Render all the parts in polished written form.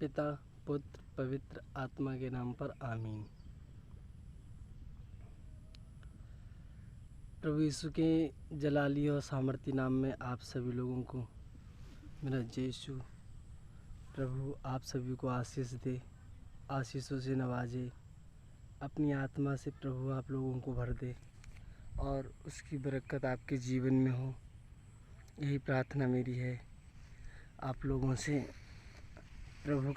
पिता पुत्र पवित्र आत्मा के नाम पर आमीन। प्रभु यीशु के जलाली और सामर्थी नाम में आप सभी लोगों को मेरा जय यीशु। प्रभु आप सभी को आशीष दे, आशीषों से नवाजे, अपनी आत्मा से प्रभु आप लोगों को भर दे और उसकी बरकत आपके जीवन में हो। यही प्रार्थना मेरी है आप लोगों से। प्रभु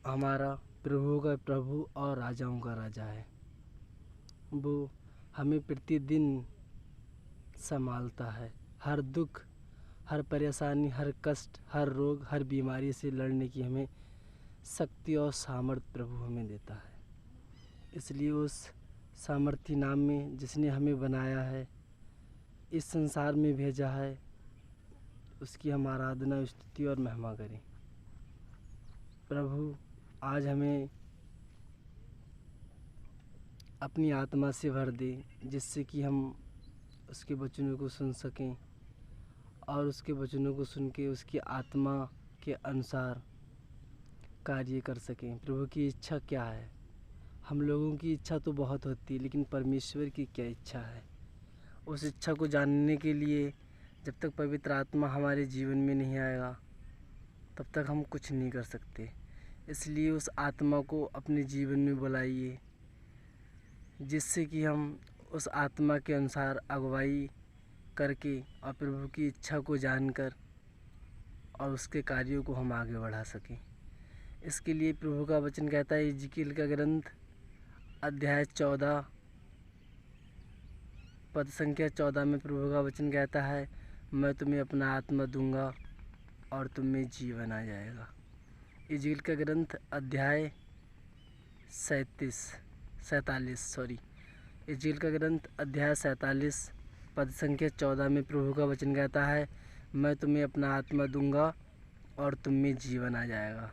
हमारा प्रभु का प्रभु और राजाओं का राजा है। वो हमें प्रतिदिन संभालता है। हर दुख, हर परेशानी, हर कष्ट, हर रोग, हर बीमारी से लड़ने की हमें शक्ति और सामर्थ्य प्रभु हमें देता है। इसलिए उस सामर्थी नाम में जिसने हमें बनाया है, इस संसार में भेजा है, उसकी हम आराधना, स्तुति और महिमा करें। प्रभु आज हमें अपनी आत्मा से भर दे, जिससे कि हम उसके वचनों को सुन सकें और उसके वचनों को सुन के उसकी आत्मा के अनुसार कार्य कर सकें। प्रभु की इच्छा क्या है? हम लोगों की इच्छा तो बहुत होती है, लेकिन परमेश्वर की क्या इच्छा है? उस इच्छा को जानने के लिए जब तक पवित्र आत्मा हमारे जीवन में नहीं आएगा, तब तक हम कुछ नहीं कर सकते। इसलिए उस आत्मा को अपने जीवन में बुलाइए, जिससे कि हम उस आत्मा के अनुसार अगुवाई करके और प्रभु की इच्छा को जानकर और उसके कार्यों को हम आगे बढ़ा सकें। इसके लिए प्रभु का वचन कहता है, यिजकील का ग्रंथ अध्याय 14 पद संख्या 14 में प्रभु का वचन कहता है, मैं तुम्हें अपना आत्मा दूंगा और तुम में जीवन आ जाएगा। यिजकील का ग्रंथ अध्याय 47 यिजकील का ग्रंथ अध्याय 47 पद संख्या 14 में प्रभु का वचन कहता है, मैं तुम्हें अपना आत्मा दूंगा और तुम में जीवन आ जाएगा।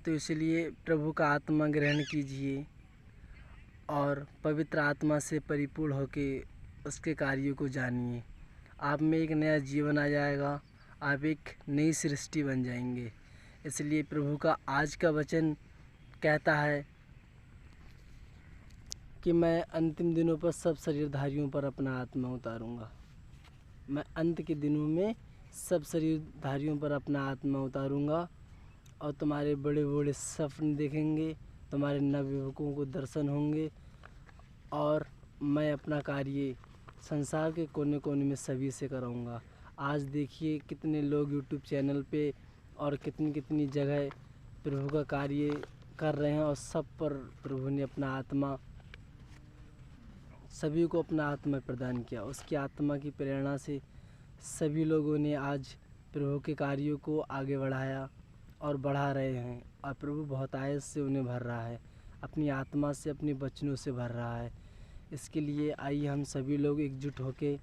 तो इसलिए प्रभु का आत्मा ग्रहण कीजिए और पवित्र आत्मा से परिपूर्ण होकर उसके कार्यों को जानिए। आप में एक नया जीवन आ जाएगा, आप एक नई सृष्टि बन जाएंगे। इसलिए प्रभु का आज का वचन कहता है कि मैं अंतिम दिनों पर सब शरीरधारियों पर अपना आत्मा उतारूंगा। मैं अंत के दिनों में सब शरीरधारियों पर अपना आत्मा उतारूंगा और तुम्हारे बड़े बड़े सपने देखेंगे, तुम्हारे नवयुवकों को दर्शन होंगे और मैं अपना कार्य संसार के कोने कोने में सभी से कराऊंगा। आज देखिए कितने लोग यूट्यूब चैनल पे और कितनी कितनी जगह प्रभु का कार्य कर रहे हैं और सब पर प्रभु ने अपना आत्मा, सभी को अपना आत्मा प्रदान किया। उसकी आत्मा की प्रेरणा से सभी लोगों ने आज प्रभु के कार्यों को आगे बढ़ाया और बढ़ा रहे हैं और प्रभु बहुत आयत से उन्हें भर रहा है, अपनी आत्मा से, अपने वचनों से भर रहा है। इसके लिए आइए हम सभी लोग एकजुट होकर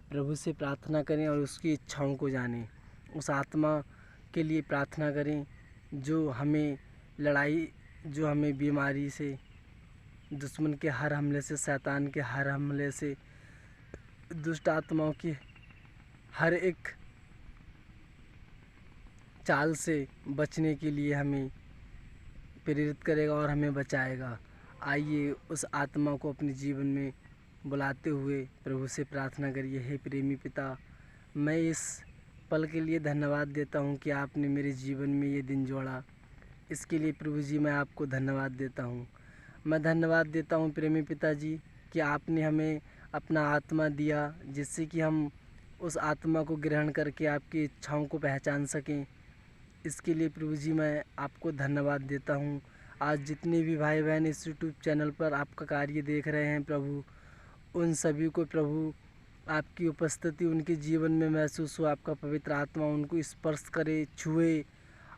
प्रभु से प्रार्थना करें और उसकी इच्छाओं को जानें। उस आत्मा के लिए प्रार्थना करें जो हमें जो हमें बीमारी से, दुश्मन के हर हमले से, शैतान के हर हमले से, दुष्ट आत्माओं की हर एक चाल से बचने के लिए हमें प्रेरित करेगा और हमें बचाएगा। आइए उस आत्मा को अपने जीवन में बुलाते हुए प्रभु से प्रार्थना करिए। हे प्रेमी पिता, मैं इस पल के लिए धन्यवाद देता हूँ कि आपने मेरे जीवन में ये दिन जोड़ा। इसके लिए प्रभु जी मैं आपको धन्यवाद देता हूँ। मैं धन्यवाद देता हूँ प्रेमी पिता जी कि आपने हमें अपना आत्मा दिया, जिससे कि हम उस आत्मा को ग्रहण करके आपकी इच्छाओं को पहचान सकें। इसके लिए प्रभु जी मैं आपको धन्यवाद देता हूँ। आज जितने भी भाई बहन इस यूट्यूब चैनल पर आपका कार्य देख रहे हैं प्रभु, उन सभी को प्रभु आपकी उपस्थिति उनके जीवन में महसूस हो, आपका पवित्र आत्मा उनको स्पर्श करे, छुए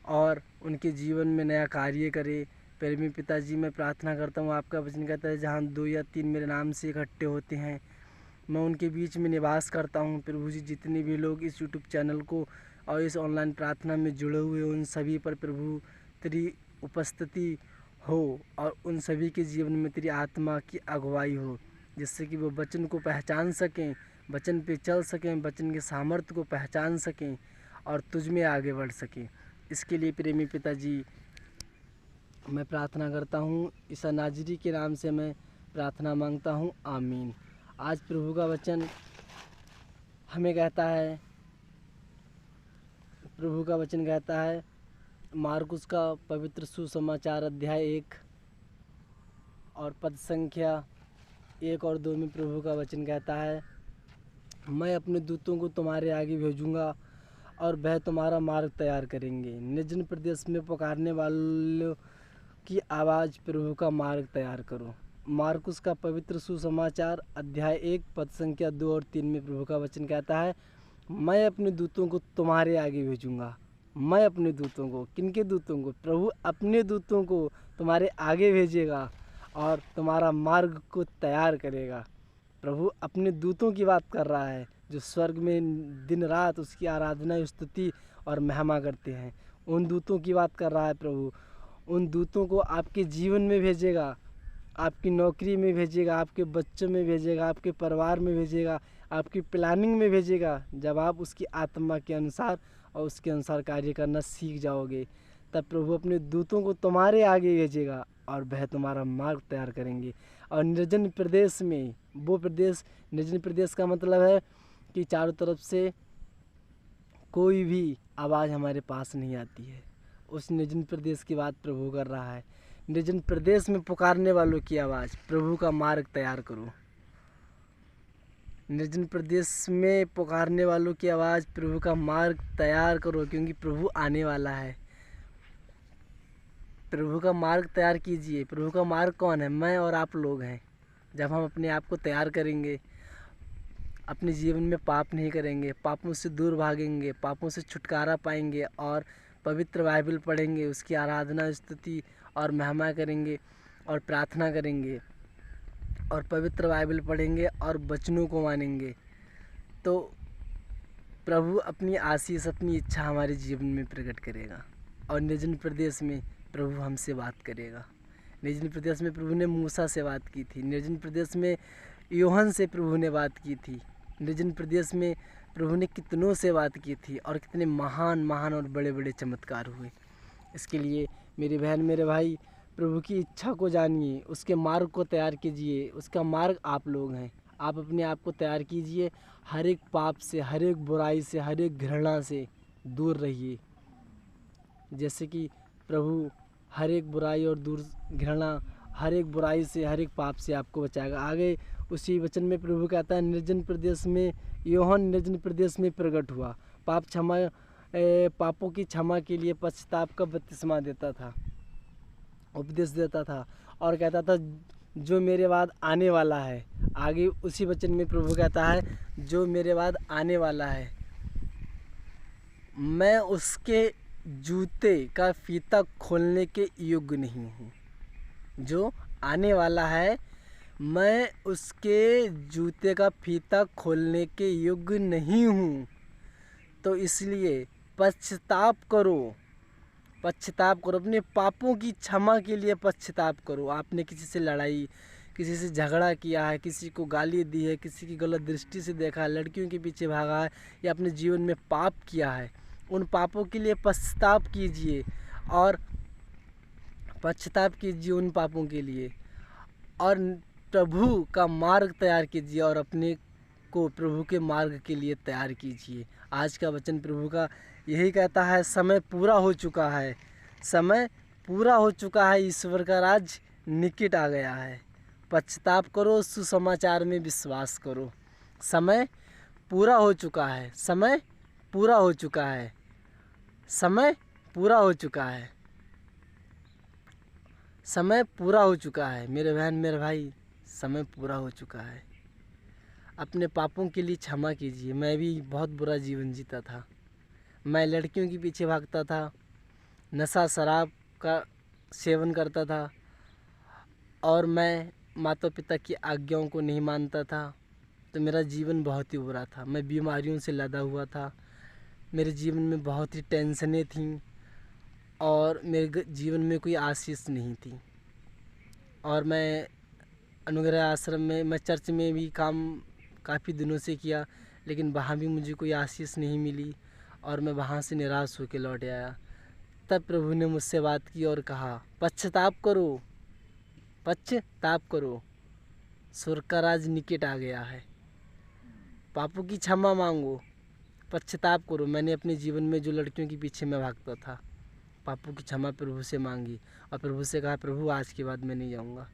और उनके जीवन में नया कार्य करे। प्रेमी पिताजी मैं प्रार्थना करता हूँ, आपका वचन कहता है जहाँ 2 या 3 मेरे नाम से इकट्ठे होते हैं, मैं उनके बीच में निवास करता हूँ। प्रभु जी जितने भी लोग इस यूट्यूब चैनल को और इस ऑनलाइन प्रार्थना में जुड़े हुए उन सभी पर प्रभु तेरी उपस्थिति हो और उन सभी के जीवन में तेरी आत्मा की अगुवाई हो, जिससे कि वो वचन को पहचान सकें, वचन पे चल सकें, वचन के सामर्थ्य को पहचान सकें और तुझ में आगे बढ़ सकें। इसके लिए प्रेमी पिताजी मैं प्रार्थना करता हूँ, ईसा नाजरी के नाम से मैं प्रार्थना मांगता हूँ, आमीन। आज प्रभु का वचन हमें कहता है, प्रभु का वचन कहता है मार्कुस का पवित्र सुसमाचार अध्याय 1 और पद संख्या 1 और 2 में प्रभु का वचन कहता है, मैं अपने दूतों को तुम्हारे आगे भेजूंगा और वह तुम्हारा मार्ग तैयार करेंगे। निर्जन प्रदेश में पुकारने वालों की आवाज़, प्रभु का मार्ग तैयार करो। मार्कुस का पवित्र सुसमाचार अध्याय 1 पद संख्या 2 और 3 में प्रभु का वचन कहता है, मैं अपने दूतों को तुम्हारे आगे भेजूंगा। मैं अपने दूतों को, किनके दूतों को? प्रभु अपने दूतों को तुम्हारे आगे भेजेगा और तुम्हारा मार्ग को तैयार करेगा। प्रभु अपने दूतों की बात कर रहा है जो स्वर्ग में दिन रात उसकी आराधना, स्तुति और महिमा करते हैं। उन दूतों की बात कर रहा है प्रभु। उन दूतों को आपके जीवन में भेजेगा, आपकी नौकरी में भेजेगा, आपके बच्चों में भेजेगा, आपके परिवार में भेजेगा, आपकी प्लानिंग में भेजेगा। जब आप उसकी आत्मा के अनुसार और उसके अनुसार कार्य करना सीख जाओगे, तब प्रभु अपने दूतों को तुम्हारे आगे भेजेगा और वह तुम्हारा मार्ग तैयार करेंगे। और निर्जन प्रदेश में, वो प्रदेश, निर्जन प्रदेश का मतलब है कि चारों तरफ से कोई भी आवाज़ हमारे पास नहीं आती है। उस निर्जन प्रदेश की बात प्रभु कर रहा है। निर्जन प्रदेश में पुकारने वालों की आवाज़, प्रभु का मार्ग तैयार करो। निर्जन प्रदेश में पुकारने वालों की आवाज़, प्रभु का मार्ग तैयार करो, क्योंकि प्रभु आने वाला है। प्रभु का मार्ग तैयार कीजिए। प्रभु का मार्ग कौन है? मैं और आप लोग हैं। जब हम अपने आप को तैयार करेंगे, अपने जीवन में पाप नहीं करेंगे, पापों से दूर भागेंगे, पापों से छुटकारा पाएंगे और पवित्र बाइबल पढ़ेंगे, उसकी आराधना, स्तुति और महिमा करेंगे और प्रार्थना करेंगे और पवित्र बाइबल पढ़ेंगे और वचनों को मानेंगे, तो प्रभु अपनी आशीष, अपनी इच्छा हमारे जीवन में प्रकट करेगा। और निर्जन प्रदेश में प्रभु हमसे बात करेगा। निर्जन प्रदेश में प्रभु ने मूसा से बात की थी। निर्जन प्रदेश में यूहन्ना से प्रभु ने बात की थी। निर्जन प्रदेश में प्रभु ने कितनों से बात की थी और कितने महान महान और बड़े बड़े चमत्कार हुए। इसके लिए मेरी बहन, मेरे भाई, प्रभु की इच्छा को जानिए, उसके मार्ग को तैयार कीजिए। उसका मार्ग आप लोग हैं। आप अपने आप को तैयार कीजिए। हर एक पाप से, हर एक बुराई से, हर एक घृणा से दूर रहिए। जैसे कि प्रभु हर एक बुराई और दूर घृणा, हर एक बुराई से, हर एक पाप से आपको बचाएगा। आगे उसी वचन में प्रभु कहता है, निर्जन प्रदेश में यूहन्ना निर्जन प्रदेश में प्रकट हुआ, पापों की क्षमा के लिए पश्चाताप का बपतिस्मा देता था, उपदेश देता था और कहता था जो मेरे बाद आने वाला है। आगे उसी वचन में प्रभु कहता है, जो मेरे बाद आने वाला है, मैं उसके जूते का फीता खोलने के योग्य नहीं हूँ। जो आने वाला है, मैं उसके जूते का फीता खोलने के योग्य नहीं हूँ। तो इसलिए पश्चाताप करो, पश्चाताप करो, अपने पापों की क्षमा के लिए पश्चाताप करो। आपने किसी से लड़ाई, किसी से झगड़ा किया है, किसी को गाली दी है, किसी की गलत दृष्टि से देखा है, लड़कियों के पीछे भागा है या अपने जीवन में पाप किया है, उन पापों के लिए पश्चाताप कीजिए और पश्चाताप कीजिए उन पापों के लिए और प्रभु का मार्ग तैयार कीजिए और अपने को प्रभु के मार्ग के लिए तैयार कीजिए। आज का वचन प्रभु का यही कहता है, समय पूरा हो चुका है, समय पूरा हो चुका है, ईश्वर का राज निकट आ गया है। पश्चाताप करो, सुसमाचार में विश्वास करो। समय पूरा हो चुका है, समय पूरा हो चुका है, समय पूरा हो चुका है, समय पूरा हो चुका है। मेरे बहन, मेरे भाई, समय पूरा हो चुका है। अपने पापों के लिए क्षमा कीजिए। मैं भी बहुत बुरा जीवन जीता था। मैं लड़कियों के पीछे भागता था, नशा शराब का सेवन करता था और मैं माता पिता की आज्ञाओं को नहीं मानता था। तो मेरा जीवन बहुत ही बुरा था। मैं बीमारियों से लदा हुआ था। मेरे जीवन में बहुत ही टेंशनें थीं और मेरे जीवन में कोई आशीष नहीं थी। और मैं अनुग्रह आश्रम में, मैं चर्च में भी काम काफ़ी दिनों से किया, लेकिन वहाँ भी मुझे कोई आशीष नहीं मिली और मैं वहाँ से निराश होकर लौट आया। तब प्रभु ने मुझसे बात की और कहा, पश्चाताप करो, पश्चाताप करो, स्वर्ग का राज निकट आ गया है। पापों की क्षमा मांगो, पश्चाताप करो। मैंने अपने जीवन में जो लड़कियों के पीछे मैं भागता था, पापों की क्षमा प्रभु से मांगी और प्रभु से कहा, प्रभु आज के बाद मैं नहीं जाऊँगा।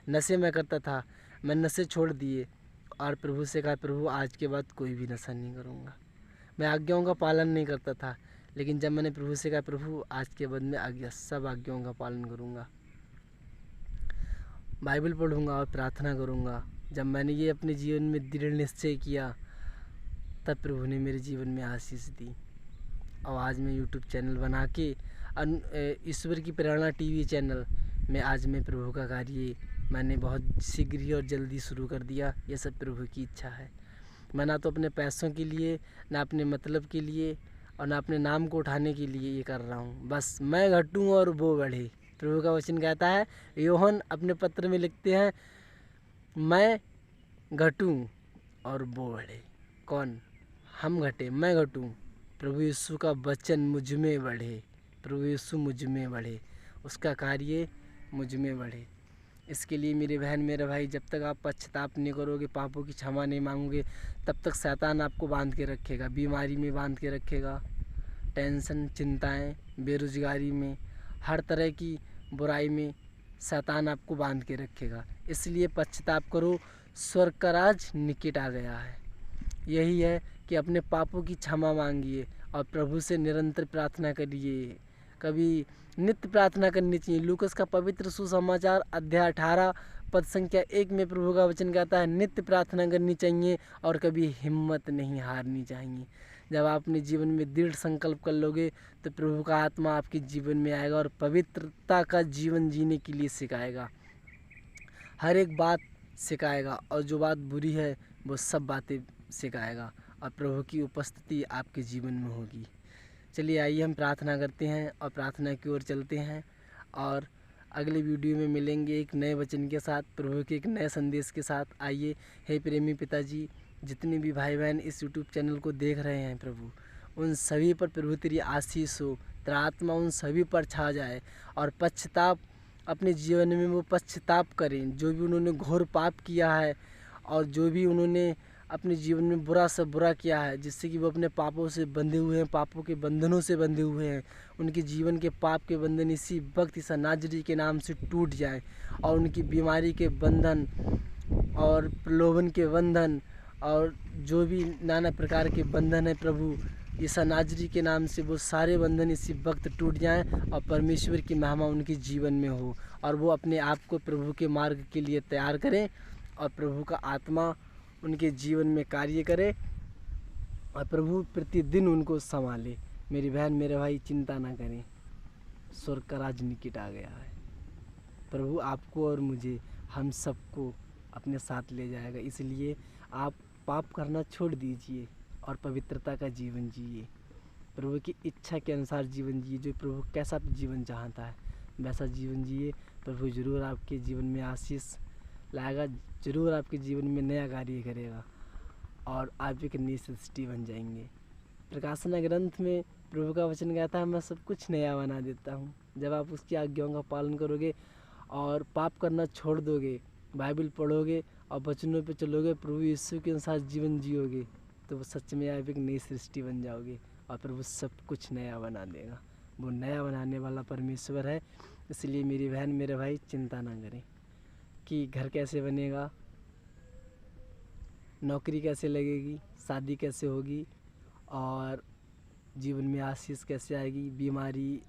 नशे मैं करता था, मैं नशे छोड़ दिए और प्रभु से कहा, प्रभु आज के बाद कोई भी नशा नहीं करूँगा। मैं आज्ञाओं का पालन नहीं करता था, लेकिन जब मैंने प्रभु से कहा, प्रभु आज के बाद मैं सब आज्ञाओं का पालन करूँगा, बाइबल पढ़ूँगा और प्रार्थना करूँगा। जब मैंने ये अपने जीवन में दृढ़ निश्चय किया, तब प्रभु ने मेरे जीवन में आशीष दी और आज मैं यूट्यूब चैनल बना के ईश्वर की प्रेरणा टीवी चैनल में आज मैं प्रभु का कार्य मैंने बहुत शीघ्र ही और जल्दी शुरू कर दिया। ये सब प्रभु की इच्छा है। मैं ना तो अपने पैसों के लिए, ना अपने मतलब के लिए और ना अपने नाम को उठाने के लिए ये कर रहा हूँ। बस मैं घटूँ और वो बढ़े। प्रभु का वचन कहता है, यूहन्ना अपने पत्र में लिखते हैं, मैं घटूँ और वो बढ़े। कौन? हम घटे, मैं घटूँ। प्रभु यीशु का वचन मुझ में बढ़े, प्रभु यीशु मुझ में बढ़े, उसका कार्य मुझ में बढ़े। इसके लिए मेरे बहन मेरे भाई, जब तक आप पश्चाताप नहीं करोगे, पापों की क्षमा नहीं मांगोगे, तब तक शैतान आपको बांध के रखेगा, बीमारी में बांध के रखेगा, टेंशन, चिंताएं, बेरोजगारी में, हर तरह की बुराई में शैतान आपको बांध के रखेगा। इसलिए पश्चाताप करो, स्वर्ग का राज निकट आ गया है। यही है कि अपने पापों की क्षमा मांगिए और प्रभु से निरंतर प्रार्थना करिए। कभी नित्य प्रार्थना करनी चाहिए। लूकस का पवित्र सुसमाचार अध्याय 18 पद संख्या 1 में प्रभु का वचन कहता है, नित्य प्रार्थना करनी चाहिए और कभी हिम्मत नहीं हारनी चाहिए। जब आप अपने जीवन में दृढ़ संकल्प कर लोगे तो प्रभु का आत्मा आपके जीवन में आएगा और पवित्रता का जीवन जीने के लिए सिखाएगा, हर एक बात सिखाएगा और जो बात बुरी है वो सब बातें सिखाएगा और प्रभु की उपस्थिति आपके जीवन में होगी। चलिए आइए हम प्रार्थना करते हैं और प्रार्थना की ओर चलते हैं और अगले वीडियो में मिलेंगे एक नए वचन के साथ, प्रभु के एक नए संदेश के साथ। आइए, हे प्रेमी पिताजी, जितने भी भाई बहन इस यूट्यूब चैनल को देख रहे हैं प्रभु, उन सभी पर प्रभु तेरी आशीष हो, तेरा आत्मा उन सभी पर छा जाए और पश्चाताप अपने जीवन में वो पश्चाताप करें, जो भी उन्होंने घोर पाप किया है और जो भी उन्होंने अपने जीवन में बुरा से बुरा किया है, जिससे कि वो अपने पापों से बंधे हुए हैं, पापों के बंधनों से बंधे हुए हैं। उनके जीवन के पाप के बंधन इसी वक्त ईसा नाज़री के नाम से टूट जाए और उनकी बीमारी के बंधन और प्रलोभन के बंधन और जो भी नाना प्रकार के बंधन है प्रभु, ईसा नाज़री के नाम से वो सारे बंधन इसी वक्त टूट जाएं और परमेश्वर की महिमा उनके जीवन में हो और वो अपने आप को प्रभु के मार्ग के लिए तैयार करें और प्रभु का आत्मा उनके जीवन में कार्य करे और प्रभु प्रतिदिन उनको संभाले। मेरी बहन मेरे भाई, चिंता ना करें, स्वर्ग का राज निकट आ गया है। प्रभु आपको और मुझे, हम सबको अपने साथ ले जाएगा। इसलिए आप पाप करना छोड़ दीजिए और पवित्रता का जीवन जिए, प्रभु की इच्छा के अनुसार जीवन जिए। जो प्रभु कैसा जीवन चाहता है वैसा जीवन जिए। प्रभु ज़रूर आपके जीवन में आशीष लाएगा, ज़रूर आपके जीवन में नया कार्य करेगा और आप एक नई सृष्टि बन जाएंगे। प्रकाशन ग्रंथ में प्रभु का वचन कहता है, मैं सब कुछ नया बना देता हूँ। जब आप उसकी आज्ञाओं का पालन करोगे और पाप करना छोड़ दोगे, बाइबल पढ़ोगे और वचनों पे चलोगे, प्रभु यीशु के अनुसार जीवन जियोगे, तो वो सच में आप एक नई सृष्टि बन जाओगे और प्रभु सब कुछ नया बना देगा। वो नया बनाने वाला परमेश्वर है। इसलिए मेरी बहन मेरे भाई, चिंता ना करें कि घर कैसे बनेगा, नौकरी कैसे लगेगी, शादी कैसे होगी और जीवन में आशीष कैसे आएगी, बीमारी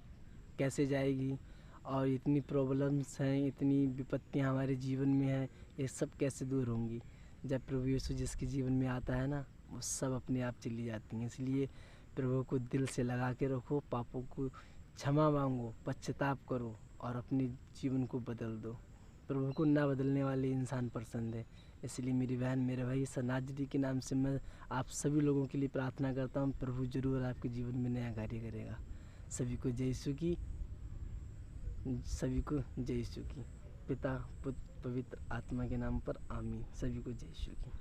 कैसे जाएगी और इतनी प्रॉब्लम्स हैं, इतनी विपत्तियां हमारे जीवन में हैं, ये सब कैसे दूर होंगी। जब प्रभु यीशु जिसके जीवन में आता है ना, वो सब अपने आप चली जाती हैं। इसलिए प्रभु को दिल से लगा के रखो, पापों को क्षमा मांगो, पश्चाताप करो और अपने जीवन को बदल दो। प्रभु को ना बदलने वाले इंसान पसंद है। इसलिए मेरी बहन मेरे भाई, ईसा नाज़री के नाम से मैं आप सभी लोगों के लिए प्रार्थना करता हूँ। प्रभु ज़रूर आपके जीवन में नया कार्य करेगा। सभी को जय यीशु की, सभी को जय यीशु की। पिता, पुत्र, पवित्र आत्मा के नाम पर आमीन। सभी को जय यीशु की।